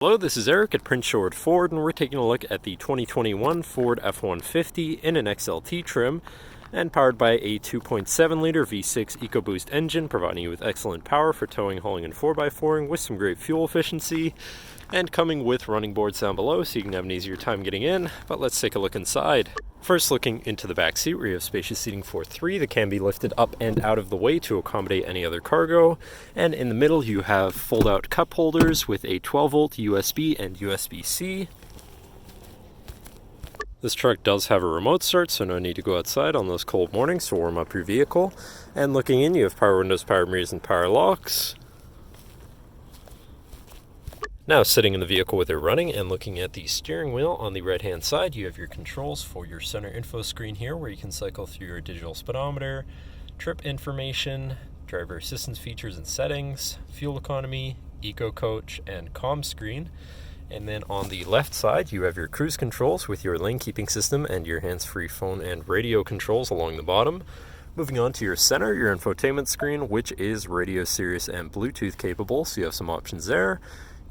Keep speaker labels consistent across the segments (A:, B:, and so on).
A: Hello, this is Eric at Prince George Ford, and we're taking a look at the 2021 Ford F-150 in an XLT trim and powered by a 2.7-liter V6 EcoBoost engine, providing you with excellent power for towing, hauling, and 4x4ing with some great fuel efficiency, and coming with running boards down below so you can have an easier time getting in. But let's take a look inside. First, looking into the back seat, where you have spacious seating for three that can be lifted up and out of the way to accommodate any other cargo. And in the middle, you have fold-out cup holders with a 12-volt USB and USB-C. This truck does have a remote start, so no need to go outside on those cold mornings to warm up your vehicle. And looking in, you have power windows, power mirrors, and power locks. Now, sitting in the vehicle with it running and looking at the steering wheel, on the right-hand side, you have your controls for your center info screen here, where you can cycle through your digital speedometer, trip information, driver assistance features and settings, fuel economy, eco coach, and comm screen. And then on the left side, you have your cruise controls with your lane keeping system and your hands-free phone and radio controls along the bottom. Moving on to your center, your infotainment screen, which is radio, Sirius, and Bluetooth capable, so you have some options there.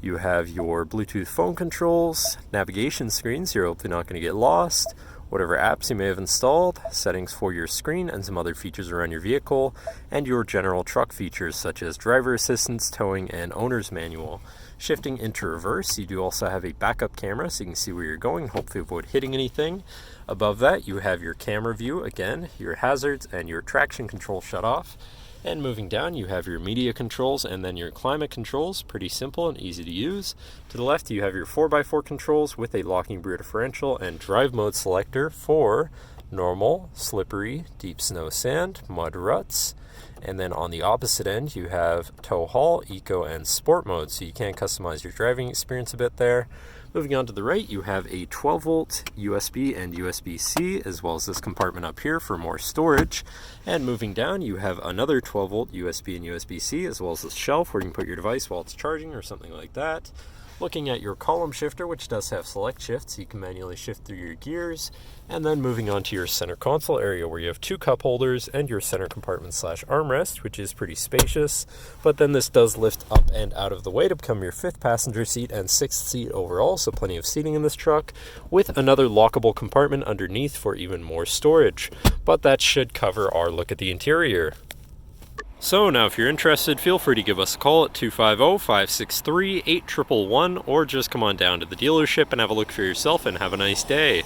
A: You have your Bluetooth phone controls, navigation screens, you're hopefully not going to get lost, whatever apps you may have installed, settings for your screen, and some other features around your vehicle, and your general truck features such as driver assistance, towing, and owner's manual. Shifting into reverse, you do also have a backup camera so you can see where you're going and hopefully avoid hitting anything. Above that, you have your camera view, again, your hazards, and your traction control shut off. And moving down, you have your media controls and then your climate controls, pretty simple and easy to use. To the left, you have your 4x4 controls with a locking rear differential and drive mode selector for normal, slippery, deep snow, sand, mud, ruts. And then on the opposite end, you have tow haul, eco, and sport mode, so you can customize your driving experience a bit there. Moving on to the right, you have a 12-volt USB and USB-C, as well as this compartment up here for more storage. And moving down, you have another 12-volt USB and USB-C, as well as this shelf where you can put your device while it's charging or something like that. Looking at your column shifter, which does have select shift, so you can manually shift through your gears. And then moving on to your center console area, where you have two cup holders and your center compartment / armrest, which is pretty spacious. But then this does lift up and out of the way to become your 5th passenger seat and 6th seat overall, so plenty of seating in this truck, with another lockable compartment underneath for even more storage. But that should cover our look at the interior. So now if you're interested, feel free to give us a call at 250-563-8111 or just come on down to the dealership and have a look for yourself and have a nice day.